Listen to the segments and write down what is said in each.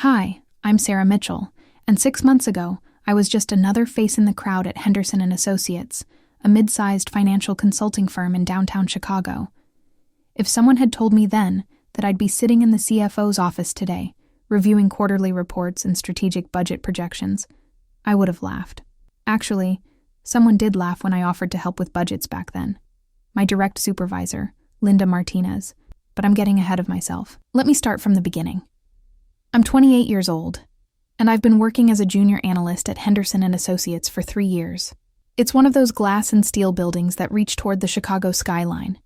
Hi, I'm Sarah Mitchell, and 6 months ago, I was just another face in the crowd at Henderson & Associates, a mid-sized financial consulting firm in downtown Chicago. If someone had told me then that I'd be sitting in the CFO's office today, reviewing quarterly reports and strategic budget projections, I would have laughed. Actually, someone did laugh when I offered to help with budgets back then. My direct supervisor, Linda Martinez, but I'm getting ahead of myself. Let me start from the beginning. I'm 28 years old, and I've been working as a junior analyst at Henderson & Associates for 3 years. It's one of those glass and steel buildings that reach toward the Chicago skyline,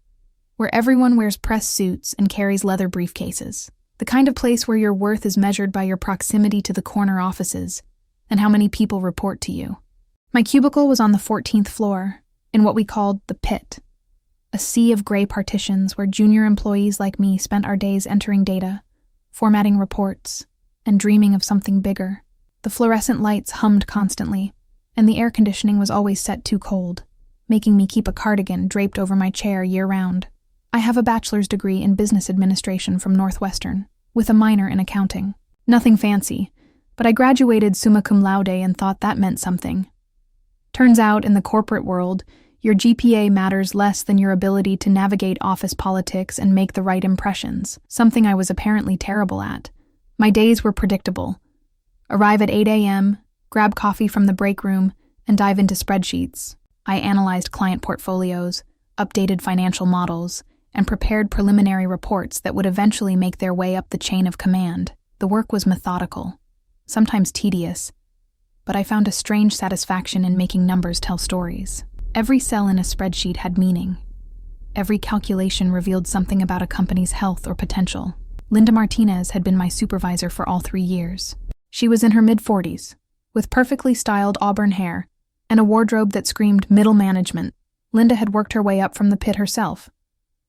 where everyone wears press suits and carries leather briefcases. The kind of place where your worth is measured by your proximity to the corner offices and how many people report to you. My cubicle was on the 14th floor, in what we called the pit, a sea of gray partitions where junior employees like me spent our days entering data, formatting reports, and dreaming of something bigger. The fluorescent lights hummed constantly, and the air conditioning was always set too cold, making me keep a cardigan draped over my chair year-round. I have a bachelor's degree in business administration from Northwestern, with a minor in accounting. Nothing fancy, but I graduated summa cum laude and thought that meant something. Turns out, in the corporate world, your GPA matters less than your ability to navigate office politics and make the right impressions, something I was apparently terrible at. My days were predictable. Arrive at 8 a.m., grab coffee from the break room, and dive into spreadsheets. I analyzed client portfolios, updated financial models, and prepared preliminary reports that would eventually make their way up the chain of command. The work was methodical, sometimes tedious, but I found a strange satisfaction in making numbers tell stories. Every cell in a spreadsheet had meaning. Every calculation revealed something about a company's health or potential. Linda Martinez had been my supervisor for all 3 years. She was in her mid-40s, with perfectly styled auburn hair and a wardrobe that screamed middle management. Linda had worked her way up from the pit herself,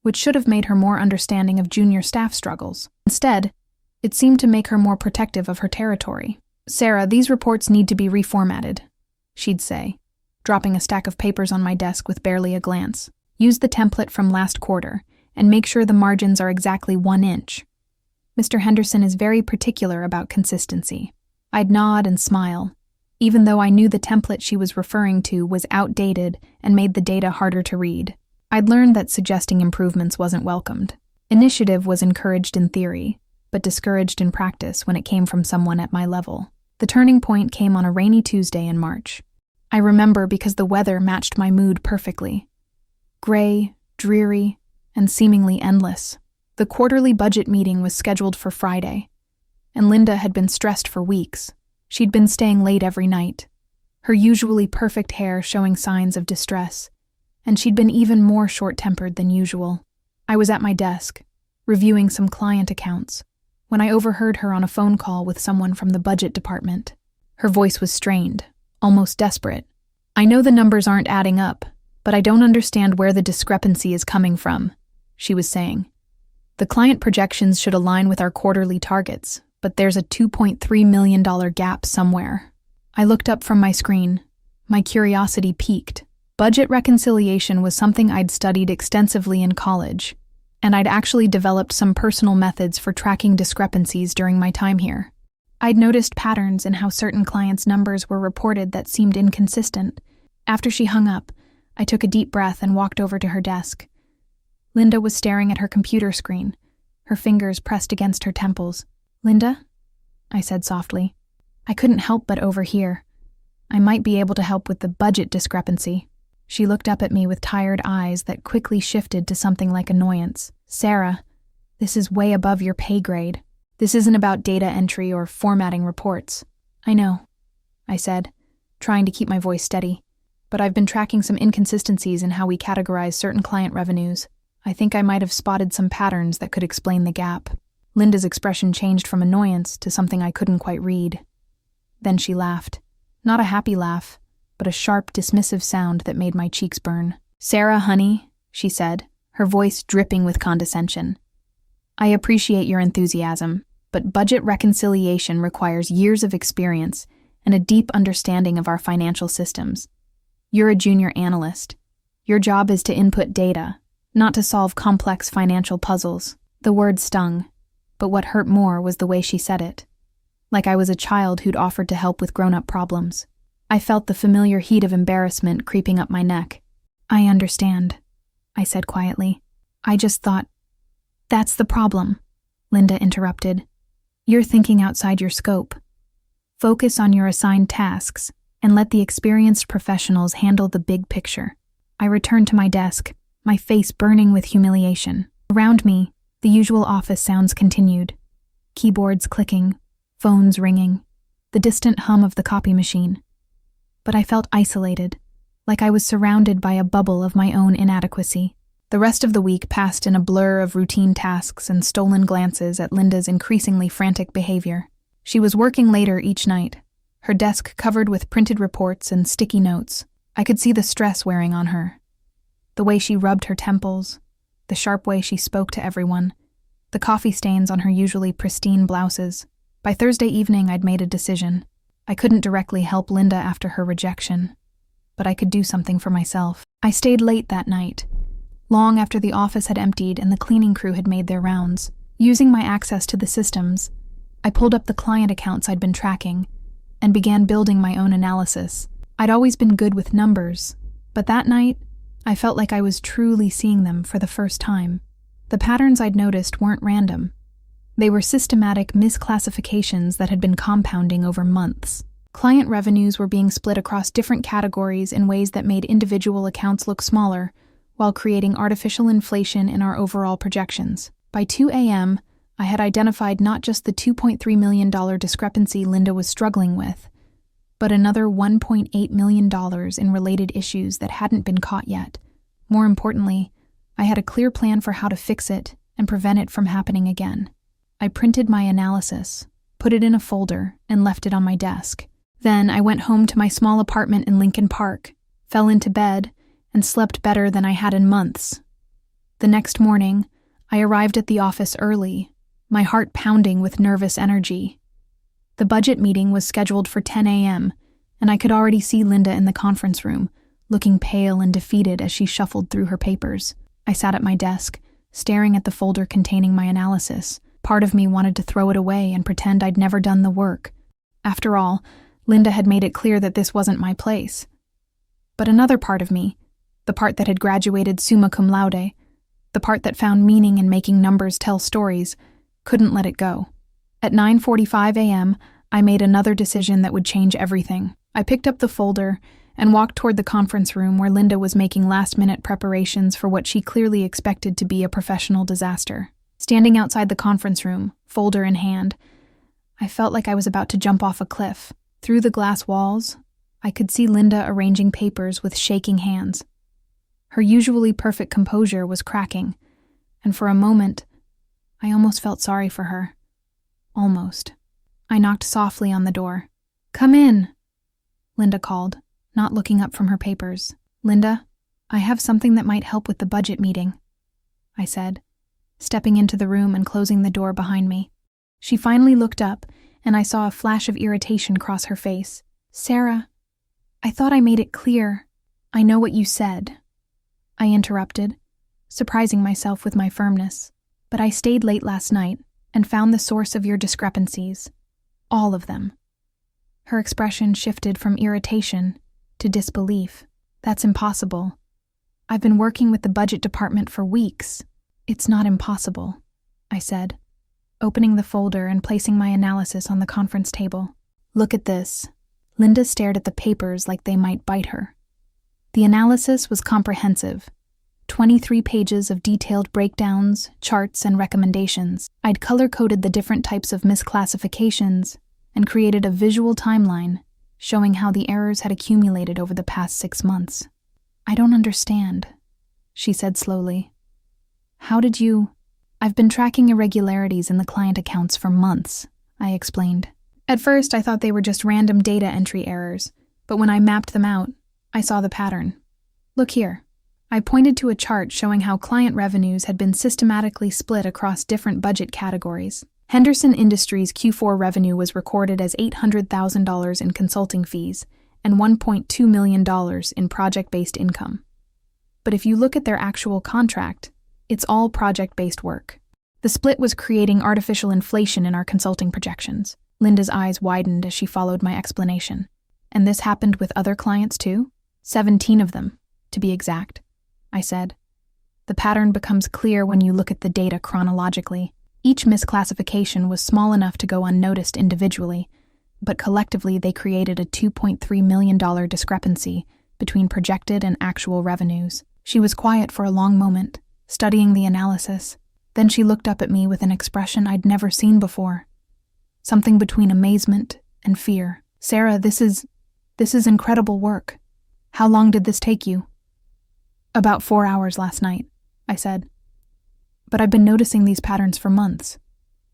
which should have made her more understanding of junior staff struggles. Instead, it seemed to make her more protective of her territory. "Sarah, these reports need to be reformatted," she'd say, dropping a stack of papers on my desk with barely a glance. "Use the template from last quarter, and make sure the margins are exactly 1 inch. Mr. Henderson is very particular about consistency." I'd nod and smile, even though I knew the template she was referring to was outdated and made the data harder to read. I'd learned that suggesting improvements wasn't welcomed. Initiative was encouraged in theory, but discouraged in practice when it came from someone at my level. The turning point came on a rainy Tuesday in March. I remember because the weather matched my mood perfectly. Gray, dreary, and seemingly endless. The quarterly budget meeting was scheduled for Friday, and Linda had been stressed for weeks. She'd been staying late every night, her usually perfect hair showing signs of distress, and she'd been even more short-tempered than usual. I was at my desk, reviewing some client accounts, when I overheard her on a phone call with someone from the budget department. Her voice was strained, almost desperate. "I know the numbers aren't adding up, but I don't understand where the discrepancy is coming from," she was saying. "The client projections should align with our quarterly targets, but there's a $2.3 million gap somewhere." I looked up from my screen. My curiosity piqued. Budget reconciliation was something I'd studied extensively in college, and I'd actually developed some personal methods for tracking discrepancies during my time here. I'd noticed patterns in how certain clients' numbers were reported that seemed inconsistent. After she hung up, I took a deep breath and walked over to her desk. Linda was staring at her computer screen, her fingers pressed against her temples. "Linda?" I said softly. I couldn't help but overhear. "I might be able to help with the budget discrepancy." She looked up at me with tired eyes that quickly shifted to something like annoyance. "Sarah, this is way above your pay grade. This isn't about data entry or formatting reports." "I know," I said, trying to keep my voice steady. "But I've been tracking some inconsistencies in how we categorize certain client revenues. I think I might have spotted some patterns that could explain the gap." Linda's expression changed from annoyance to something I couldn't quite read. Then she laughed. Not a happy laugh, but a sharp, dismissive sound that made my cheeks burn. "Sarah, honey," she said, her voice dripping with condescension. "I appreciate your enthusiasm, but budget reconciliation requires years of experience and a deep understanding of our financial systems. You're a junior analyst. Your job is to input data, not to solve complex financial puzzles." The word stung, but what hurt more was the way she said it. like I was a child who'd offered to help with grown-up problems. I felt the familiar heat of embarrassment creeping up my neck. "I understand," I said quietly. "I just thought—" "That's the problem," Linda interrupted. "You're thinking outside your scope. Focus on your assigned tasks and let the experienced professionals handle the big picture." I returned to my desk, my face burning with humiliation. Around me, the usual office sounds continued. Keyboards clicking, phones ringing, the distant hum of the copy machine. But I felt isolated, like I was surrounded by a bubble of my own inadequacy. The rest of the week passed in a blur of routine tasks and stolen glances at Linda's increasingly frantic behavior. She was working later each night, her desk covered with printed reports and sticky notes. I could see the stress wearing on her. The way she rubbed her temples, the sharp way she spoke to everyone, the coffee stains on her usually pristine blouses. By Thursday evening, I'd made a decision. I couldn't directly help Linda after her rejection, but I could do something for myself. I stayed late that night, long after the office had emptied and the cleaning crew had made their rounds. Using my access to the systems, I pulled up the client accounts I'd been tracking and began building my own analysis. I'd always been good with numbers, but that night, I felt like I was truly seeing them for the first time. The patterns I'd noticed weren't random. They were systematic misclassifications that had been compounding over months. Client revenues were being split across different categories in ways that made individual accounts look smaller, while creating artificial inflation in our overall projections. By 2 a.m., I had identified not just the $2.3 million discrepancy Linda was struggling with, but another $1.8 million in related issues that hadn't been caught yet. More importantly, I had a clear plan for how to fix it and prevent it from happening again. I printed my analysis, put it in a folder, and left it on my desk. Then I went home to my small apartment in Lincoln Park, fell into bed, and slept better than I had in months. The next morning, I arrived at the office early, my heart pounding with nervous energy. The budget meeting was scheduled for 10 a.m., and I could already see Linda in the conference room, looking pale and defeated as she shuffled through her papers. I sat at my desk, staring at the folder containing my analysis. Part of me wanted to throw it away and pretend I'd never done the work. After all, Linda had made it clear that this wasn't my place. But another part of me, the part that had graduated summa cum laude, the part that found meaning in making numbers tell stories, couldn't let it go. At 9:45 a.m., I made another decision that would change everything. I picked up the folder and walked toward the conference room where Linda was making last-minute preparations for what she clearly expected to be a professional disaster. Standing outside the conference room, folder in hand, I felt like I was about to jump off a cliff. Through the glass walls, I could see Linda arranging papers with shaking hands. Her usually perfect composure was cracking, and for a moment, I almost felt sorry for her. Almost. I knocked softly on the door. "Come in," Linda called, not looking up from her papers. "Linda, I have something that might help with the budget meeting," I said, stepping into the room and closing the door behind me. She finally looked up, and I saw a flash of irritation cross her face. "Sarah, I thought I made it clear. I know what you said," I interrupted, surprising myself with my firmness. "But I stayed late last night and found the source of your discrepancies. All of them." Her expression shifted from irritation to disbelief. "That's impossible. I've been working with the budget department for weeks." "It's not impossible," I said, opening the folder and placing my analysis on the conference table. "Look at this." Linda stared at the papers like they might bite her. The analysis was comprehensive. 23 pages of detailed breakdowns, charts, and recommendations. I'd color-coded the different types of misclassifications and created a visual timeline showing how the errors had accumulated over the past 6 months. "I don't understand," she said slowly. "How did you—" "I've been tracking irregularities in the client accounts for months," I explained. "At first, I thought they were just random data entry errors, but when I mapped them out, I saw the pattern. Look here." I pointed to a chart showing how client revenues had been systematically split across different budget categories. Henderson Industries' Q4 revenue was recorded as $800,000 in consulting fees and $1.2 million in project-based income. But if you look at their actual contract, it's all project-based work. The split was creating artificial inflation in our consulting projections. Linda's eyes widened as she followed my explanation. And this happened with other clients too? 17 of them, to be exact, I said. The pattern becomes clear when you look at the data chronologically. Each misclassification was small enough to go unnoticed individually, but collectively they created a $2.3 million discrepancy between projected and actual revenues. She was quiet for a long moment, studying the analysis. Then she looked up at me with an expression I'd never seen before. Something between amazement and fear. "Sarah, this is incredible work. How long did this take you?" "About 4 hours last night," I said. "But I've been noticing these patterns for months.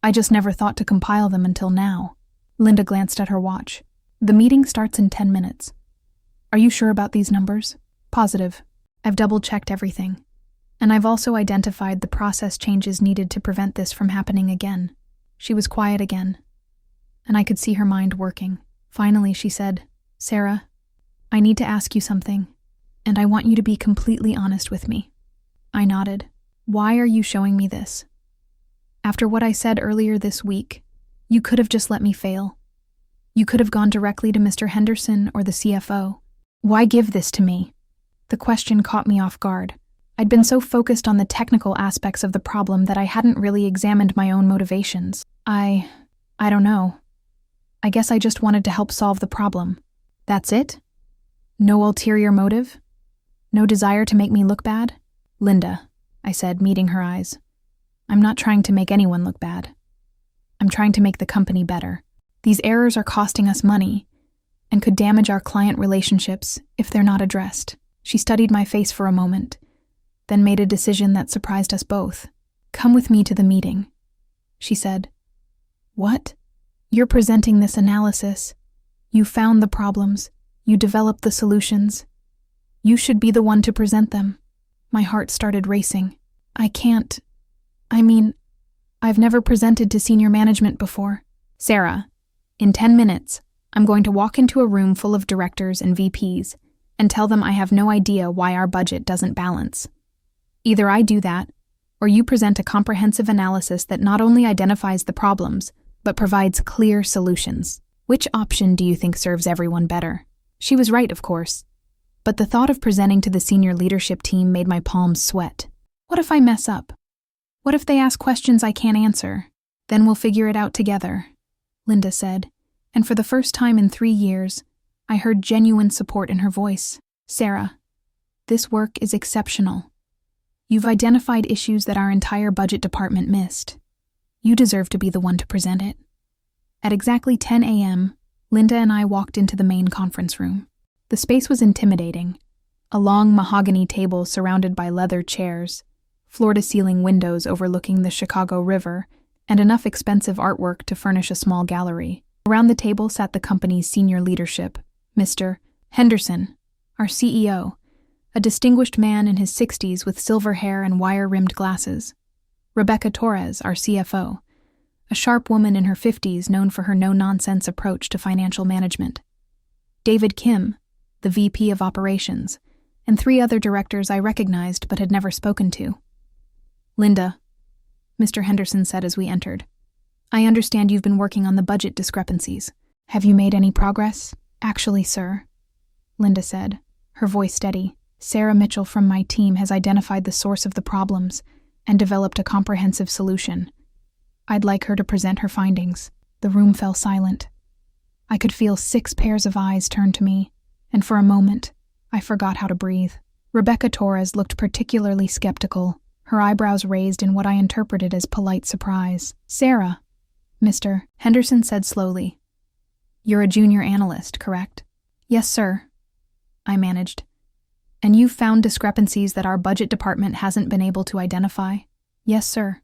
I just never thought to compile them until now." Linda glanced at her watch. "The meeting starts in 10 minutes. Are you sure about these numbers?" "Positive. I've double-checked everything. And I've also identified the process changes needed to prevent this from happening again." She was quiet again, and I could see her mind working. Finally, she said, "Sarah, I need to ask you something, and I want you to be completely honest with me." I nodded. "Why are you showing me this? After what I said earlier this week, you could have just let me fail. You could have gone directly to Mr. Henderson or the CFO. Why give this to me?" The question caught me off guard. I'd been so focused on the technical aspects of the problem that I hadn't really examined my own motivations. I don't know. I guess I just wanted to help solve the problem. That's it? No ulterior motive? No desire to make me look bad? "Linda," I said, meeting her eyes, "I'm not trying to make anyone look bad. I'm trying to make the company better. These errors are costing us money and could damage our client relationships if they're not addressed." She studied my face for a moment, then made a decision that surprised us both. "Come with me to the meeting," she said. "What? You're presenting this analysis. You found the problems. You developed the solutions. You should be the one to present them." My heart started racing. "I can't. I've never presented to senior management before." "Sarah, in 10 minutes, I'm going to walk into a room full of directors and VPs and tell them I have no idea why our budget doesn't balance. Either I do that, or you present a comprehensive analysis that not only identifies the problems, but provides clear solutions. Which option do you think serves everyone better?" She was right, of course, but the thought of presenting to the senior leadership team made my palms sweat. What if I mess up? What if they ask questions I can't answer? "Then we'll figure it out together," Linda said, and for the first time in 3 years, I heard genuine support in her voice. "Sarah, this work is exceptional. You've identified issues that our entire budget department missed. You deserve to be the one to present it." At exactly 10 a.m., Linda and I walked into the main conference room. The space was intimidating. A long mahogany table surrounded by leather chairs, floor-to-ceiling windows overlooking the Chicago River, and enough expensive artwork to furnish a small gallery. Around the table sat the company's senior leadership, Mr. Henderson, our CEO, a distinguished man in his 60s with silver hair and wire-rimmed glasses. Rebecca Torres, our CFO, a sharp woman in her 50s known for her no-nonsense approach to financial management. David Kim, the VP of Operations, and 3 other directors I recognized but had never spoken to. "Linda," Mr. Henderson said as we entered, "I understand you've been working on the budget discrepancies. Have you made any progress?" "Actually, sir," Linda said, her voice steady, "Sarah Mitchell from my team has identified the source of the problems and developed a comprehensive solution. I'd like her to present her findings." The room fell silent. I could feel 6 pairs of eyes turn to me, and for a moment, I forgot how to breathe. Rebecca Torres looked particularly skeptical, her eyebrows raised in what I interpreted as polite surprise. "Sarah," Mr. Henderson said slowly, "you're a junior analyst, correct?" "Yes, sir," I managed. "And you've found discrepancies that our budget department hasn't been able to identify?" "Yes, sir.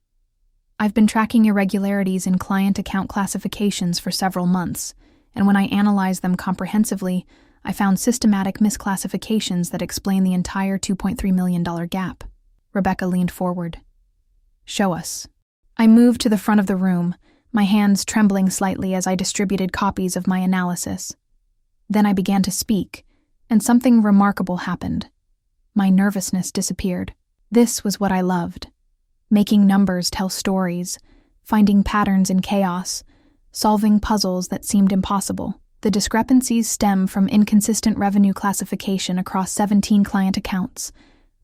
I've been tracking irregularities in client account classifications for several months, and when I analyzed them comprehensively, I found systematic misclassifications that explain the entire $2.3 million gap." Rebecca leaned forward. "Show us." I moved to the front of the room, my hands trembling slightly as I distributed copies of my analysis. Then I began to speak, and something remarkable happened. My nervousness disappeared. This was what I loved. Making numbers tell stories, finding patterns in chaos, solving puzzles that seemed impossible. The discrepancies stem from inconsistent revenue classification across 17 client accounts,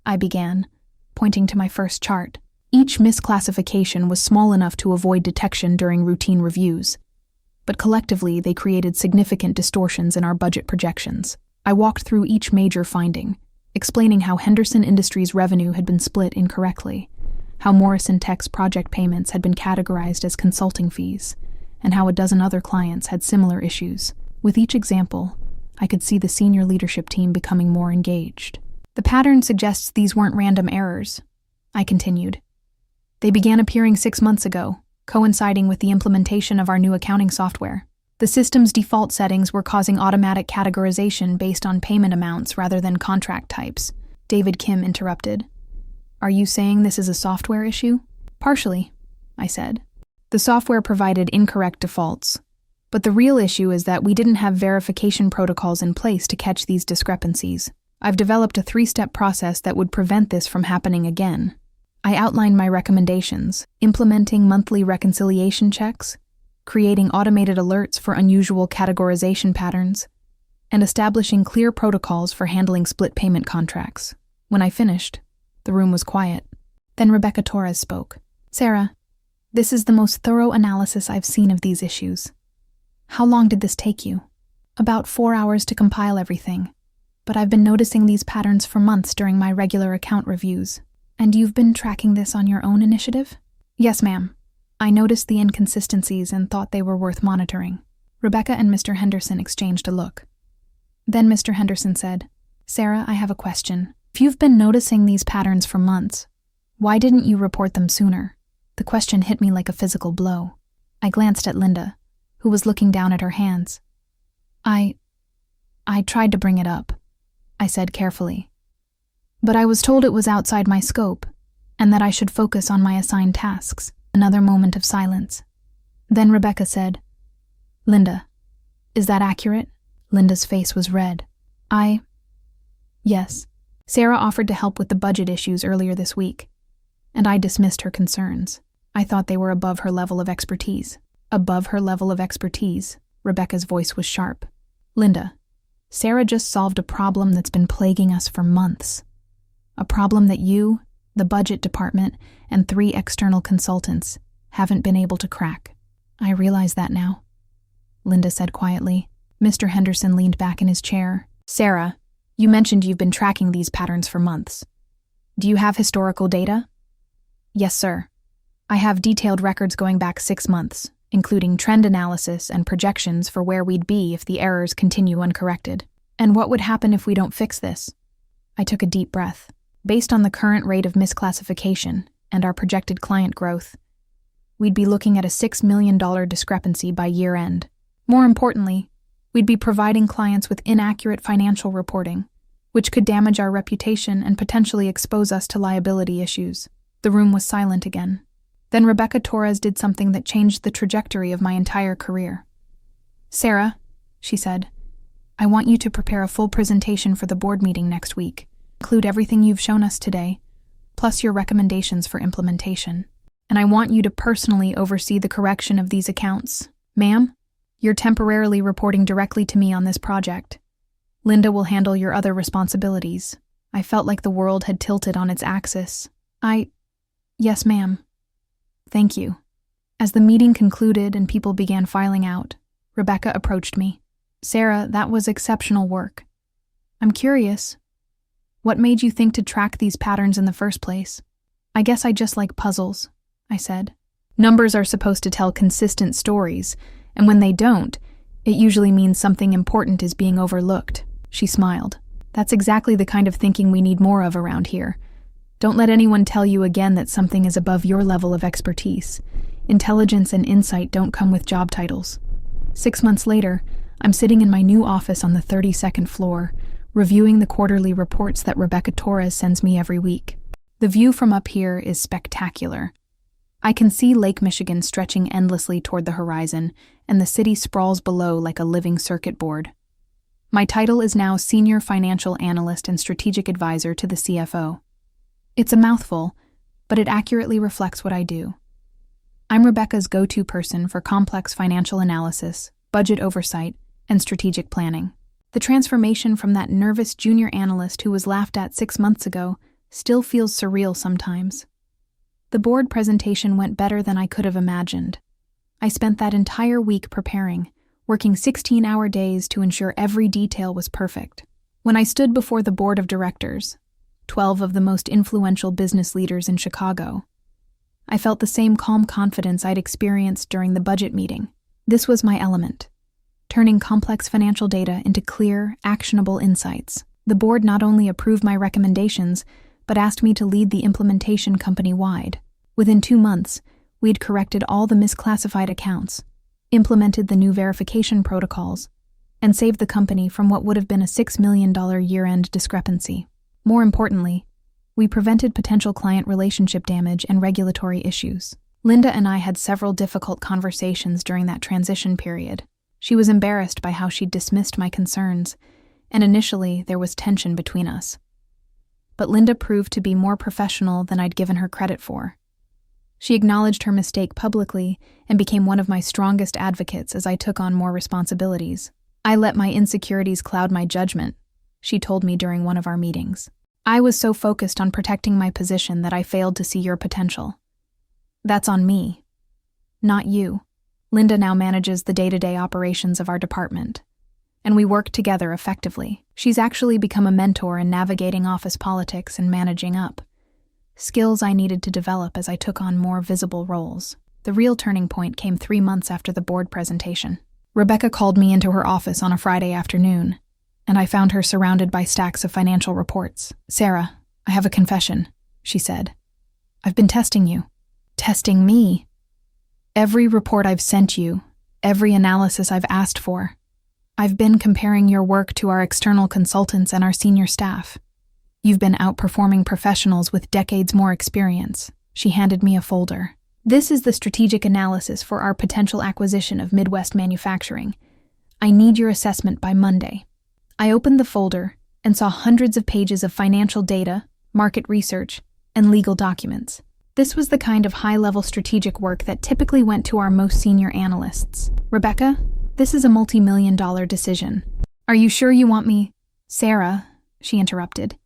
I began, pointing to my first chart. Each misclassification was small enough to avoid detection during routine reviews, but collectively they created significant distortions in our budget projections. I walked through each major finding, explaining how Henderson Industries' revenue had been split incorrectly, how Morrison Tech's project payments had been categorized as consulting fees, and how a dozen other clients had similar issues. With each example, I could see the senior leadership team becoming more engaged. The pattern suggests these weren't random errors, I continued. They began appearing 6 months ago, coinciding with the implementation of our new accounting software. The system's default settings were causing automatic categorization based on payment amounts rather than contract types. David Kim interrupted. Are you saying this is a software issue? Partially, I said. The software provided incorrect defaults, but the real issue is that we didn't have verification protocols in place to catch these discrepancies. I've developed a 3-step process that would prevent this from happening again. I outlined my recommendations: implementing monthly reconciliation checks, creating automated alerts for unusual categorization patterns, and establishing clear protocols for handling split payment contracts. When I finished, the room was quiet. Then Rebecca Torres spoke. Sarah, this is the most thorough analysis I've seen of these issues. How long did this take you? About 4 hours to compile everything, but I've been noticing these patterns for months during my regular account reviews. And you've been tracking this on your own initiative? Yes, ma'am. I noticed the inconsistencies and thought they were worth monitoring. Rebecca and Mr. Henderson exchanged a look. Then Mr. Henderson said, Sarah, I have a question. If you've been noticing these patterns for months, why didn't you report them sooner? The question hit me like a physical blow. I glanced at Linda, who was looking down at her hands. I tried to bring it up, I said carefully. But I was told it was outside my scope, and that I should focus on my assigned tasks. Another moment of silence. Then Rebecca said, Linda, is that accurate? Linda's face was red. Yes. Sarah offered to help with the budget issues earlier this week, and I dismissed her concerns. I thought they were above her level of expertise. Above her level of expertise, Rebecca's voice was sharp. Linda, Sarah just solved a problem that's been plaguing us for months. A problem that you, the budget department, and 3 external consultants haven't been able to crack. I realize that now, Linda said quietly. Mr. Henderson leaned back in his chair. Sarah, you mentioned you've been tracking these patterns for months. Do you have historical data? Yes, sir. I have detailed records going back 6 months, including trend analysis and projections for where we'd be if the errors continue uncorrected. And what would happen if we don't fix this? I took a deep breath. Based on the current rate of misclassification and our projected client growth, we'd be looking at a $6 million discrepancy by year end. More importantly, we'd be providing clients with inaccurate financial reporting, which could damage our reputation and potentially expose us to liability issues. The room was silent again. Then Rebecca Torres did something that changed the trajectory of my entire career. Sarah, she said, I want you to prepare a full presentation for the board meeting next week. Include everything you've shown us today, plus your recommendations for implementation. And I want you to personally oversee the correction of these accounts. Ma'am, you're temporarily reporting directly to me on this project. Linda will handle your other responsibilities. I felt like the world had tilted on its axis. Yes, ma'am. Thank you. As the meeting concluded and people began filing out, Rebecca approached me. Sarah, that was exceptional work. I'm curious. What made you think to track these patterns in the first place? I guess I just like puzzles, I said. Numbers are supposed to tell consistent stories, and when they don't, it usually means something important is being overlooked. She smiled. That's exactly the kind of thinking we need more of around here. Don't let anyone tell you again that something is above your level of expertise. Intelligence and insight don't come with job titles. 6 months later, I'm sitting in my new office on the 32nd floor, reviewing the quarterly reports that Rebecca Torres sends me every week. The view from up here is spectacular. I can see Lake Michigan stretching endlessly toward the horizon, and the city sprawls below like a living circuit board. My title is now Senior Financial Analyst and Strategic Advisor to the CFO. It's a mouthful, but it accurately reflects what I do. I'm Rebecca's go-to person for complex financial analysis, budget oversight, and strategic planning. The transformation from that nervous junior analyst who was laughed at 6 months ago still feels surreal sometimes. The board presentation went better than I could have imagined. I spent that entire week preparing, working 16-hour days to ensure every detail was perfect. When I stood before the board of directors, 12 of the most influential business leaders in Chicago, I felt the same calm confidence I'd experienced during the budget meeting. This was my element, turning complex financial data into clear, actionable insights. The board not only approved my recommendations, but asked me to lead the implementation company-wide. Within 2 months, we'd corrected all the misclassified accounts, implemented the new verification protocols, and saved the company from what would have been a $6 million year-end discrepancy. More importantly, we prevented potential client relationship damage and regulatory issues. Linda and I had several difficult conversations during that transition period. She was embarrassed by how she'd dismissed my concerns, and initially there was tension between us. But Linda proved to be more professional than I'd given her credit for. She acknowledged her mistake publicly and became one of my strongest advocates as I took on more responsibilities. "I let my insecurities cloud my judgment," she told me during one of our meetings. "I was so focused on protecting my position that I failed to see your potential. That's on me, not you." Linda now manages the day-to-day operations of our department, and we work together effectively. She's actually become a mentor in navigating office politics and managing up, skills I needed to develop as I took on more visible roles. The real turning point came 3 months after the board presentation. Rebecca called me into her office on a Friday afternoon, and I found her surrounded by stacks of financial reports. "Sarah, I have a confession," she said. "I've been testing you." "Testing me?" "Every report I've sent you, every analysis I've asked for. I've been comparing your work to our external consultants and our senior staff. You've been outperforming professionals with decades more experience." She handed me a folder. "This is the strategic analysis for our potential acquisition of Midwest Manufacturing. I need your assessment by Monday." I opened the folder and saw hundreds of pages of financial data, market research, and legal documents. This was the kind of high-level strategic work that typically went to our most senior analysts. "Rebecca, this is a multi-million-dollar decision. Are you sure you want me?" "Sarah," she interrupted,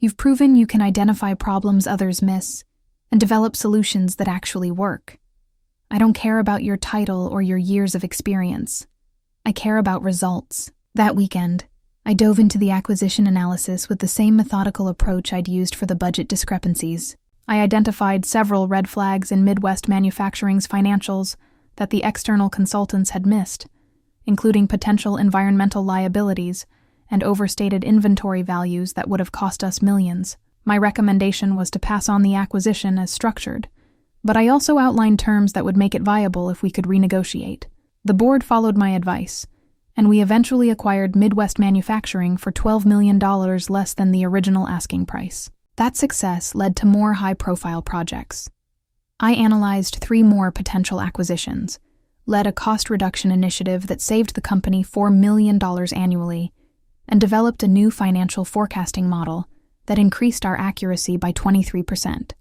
"you've proven you can identify problems others miss and develop solutions that actually work. I don't care about your title or your years of experience. I care about results." That weekend, I dove into the acquisition analysis with the same methodical approach I'd used for the budget discrepancies. I identified several red flags in Midwest Manufacturing's financials that the external consultants had missed, including potential environmental liabilities and overstated inventory values that would have cost us millions. My recommendation was to pass on the acquisition as structured, but I also outlined terms that would make it viable if we could renegotiate. The board followed my advice, and we eventually acquired Midwest Manufacturing for $12 million less than the original asking price. That success led to more high-profile projects. I analyzed 3 more potential acquisitions, led a cost reduction initiative that saved the company $4 million annually, and developed a new financial forecasting model that increased our accuracy by 23%.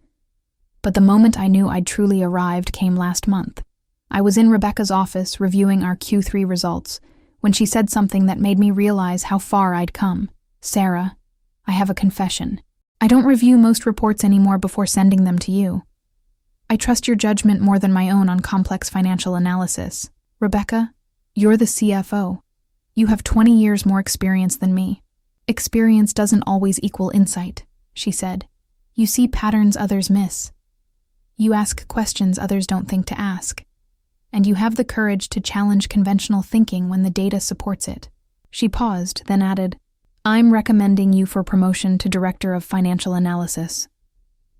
But the moment I knew I'd truly arrived came last month. I was in Rebecca's office reviewing our Q3 results when she said something that made me realize how far I'd come. "Sarah, I have a confession. I don't review most reports anymore before sending them to you. I trust your judgment more than my own on complex financial analysis. Rebecca, you're the CFO. You have 20 years more experience than me. Experience doesn't always equal insight," she said. "You see patterns others miss. You ask questions others don't think to ask. And you have the courage to challenge conventional thinking when the data supports it." She paused, then added, "I'm recommending you for promotion to Director of Financial Analysis.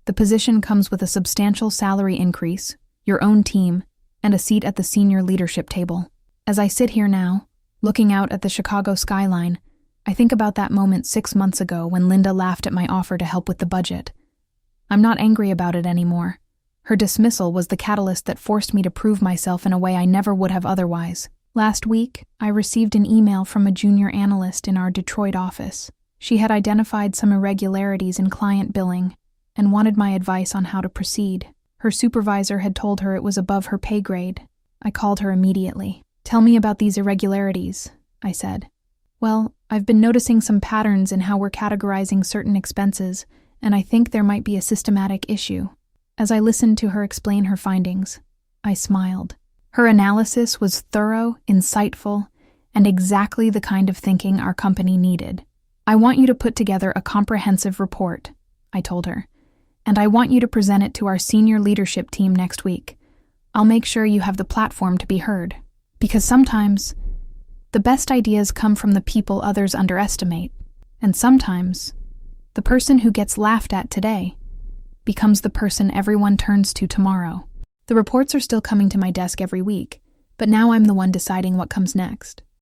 The position comes with a substantial salary increase, your own team, and a seat at the senior leadership table." As I sit here now, looking out at the Chicago skyline, I think about that moment 6 months ago when Linda laughed at my offer to help with the budget. I'm not angry about it anymore. Her dismissal was the catalyst that forced me to prove myself in a way I never would have otherwise. Last week, I received an email from a junior analyst in our Detroit office. She had identified some irregularities in client billing and wanted my advice on how to proceed. Her supervisor had told her it was above her pay grade. I called her immediately. "Tell me about these irregularities," I said. "Well, I've been noticing some patterns in how we're categorizing certain expenses, and I think there might be a systematic issue." As I listened to her explain her findings, I smiled. Her analysis was thorough, insightful, and exactly the kind of thinking our company needed. "I want you to put together a comprehensive report," I told her, "and I want you to present it to our senior leadership team next week. I'll make sure you have the platform to be heard. Because sometimes, the best ideas come from the people others underestimate, and sometimes, the person who gets laughed at today becomes the person everyone turns to tomorrow." The reports are still coming to my desk every week, but now I'm the one deciding what comes next.